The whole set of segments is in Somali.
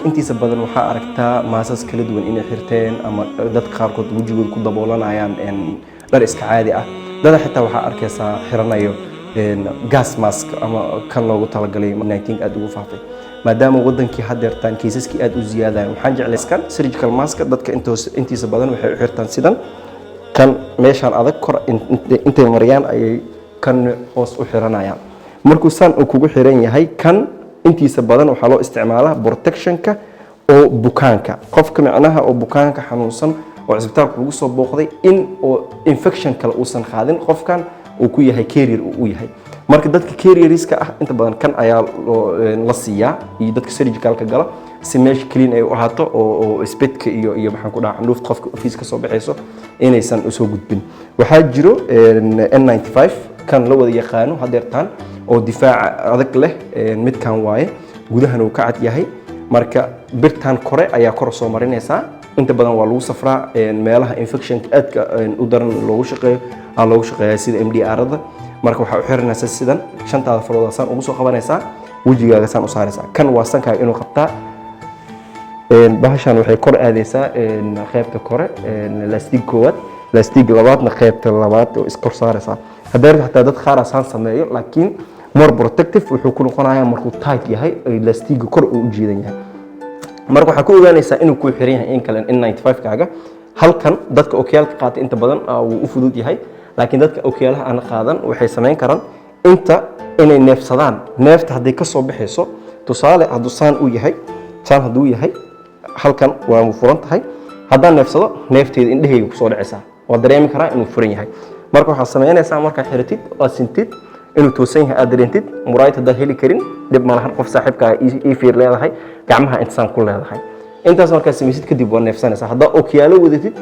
intiisa badan waxaa aragtaa maasas kala duwan inay xirteen ama dad qaarkood wajigooda ku daboolanayaan dhar iska caadi ah dad xitaa waxaa arkaysaa xiranayo gas mask ama kan loogu talagalay 19 aad ugu faafay maadaama wadankii hadeertaan kiisaskii aad u ziyaadayaan waxaan jeclayskan surgical mask dadka intiisa badan waxay u xirtaan sidan kan meeshan adag kor intay mariyaan ayay kan hoos u xiranayaan markuu san uu kugu xiran yahay kan intiisa badan waxaa loo isticmaalaa protectionka oo bukaanka qofka macnaha oo bukaanka xanuunsan oo isbitaalka lagu soo booqday in oo infection kale uusan qaadin qofkan uu ku yahay carrier uu yahay marka dadka carrieriska ah inta badan kan ayaa la siiyaa iyo dadka surgicalka gala si meesha clean ay u ahaato oo isbedka iyo maxaan ku dhaca candhuufta qofka office ka soo baxayso inaysan u soo gudbin waxaa jiro N95 kan la wada yaqaano hadeertaan oo difaaca adag leh midkan waaye gudahan uu ka cad yahay marka birtan kore ayaa kor soo marinaysa inta badan waa lagu safraa meelaha infection aadka u daran loogu shaqeeyaa sida MDR-da marka waxa u xiranaysaa sidan shantaada farood saan ugu soo qabanaysaa wajigaaga saan u saaraysaa kan waa sankaaga inuu qabtaa bahashan waxay kor aadaysaa qaybta kore lastig koowaad lastig labaadna qaybta labaad oo iskor saaraysaa haddii xataa dad qaar aan sameeyo laakiin more protective wuxuu ku noqonayaa markuu tight yahay lastiga kor u jeedan yahay marka waxa ku ogaanaysaa inuu ku xiran yahay in kale N95 kaaga halkan dadka ookiyalka qaata inta badan uu u fudud yahay laakiin dadka ookiyalaha aan qaadan waxay sameyn karaan inta inay neefsadaan neefta haday ka soo baxayso tusaale hadduu saan u yahay saan hadduu yahay halkan waa furan tahay haddaan neefsado neefteeda indhahayga ku soo dhacaysaa waa dareemi karaa inuu furan yahay marka waxa sameynaysaa marka xiratid oo sintid inuu toosan yahay aad dareentid muraayad hadaa heli karin dib malahan qof saaxiibka ii fiir leedahay gacmaha intaan ku leedahay intaas markaa samaysid kadib waa neefsanaysaa haddaa ookiyaalo wadatid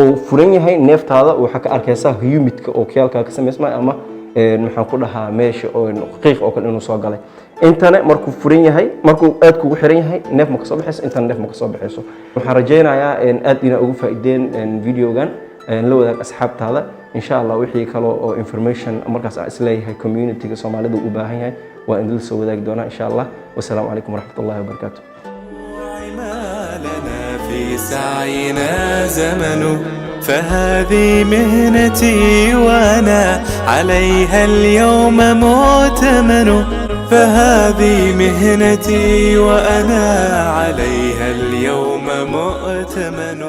oo furan yahay neeftaada waxa ka arkaysaa humidka ookiyaalka ka samaysmay ama maxaan ku dhahaa meesha oo qiiq oo kale inuu soo galay intana markuu furan yahay markuu aad kugu xiran yahay neef ma ka soo baxayso intana neef ma ka soo baxayso waxaan rajaynayaa aad ina ugu faa'iideen videogan la wadaag asxaabtaada insha Allah wixii kale oo information markaas aan isleeyahay community-ga Soomaalida u baahan yahay waa in la soo wadaagi doona insha Allah wasalaamu calaykum waraxmatullaahi wabarakaatuh في سعينا زمن فهذه مهنتي وأنا عليها اليوم مؤتمن فهذه مهنتي وأنا عليها اليوم مؤتمن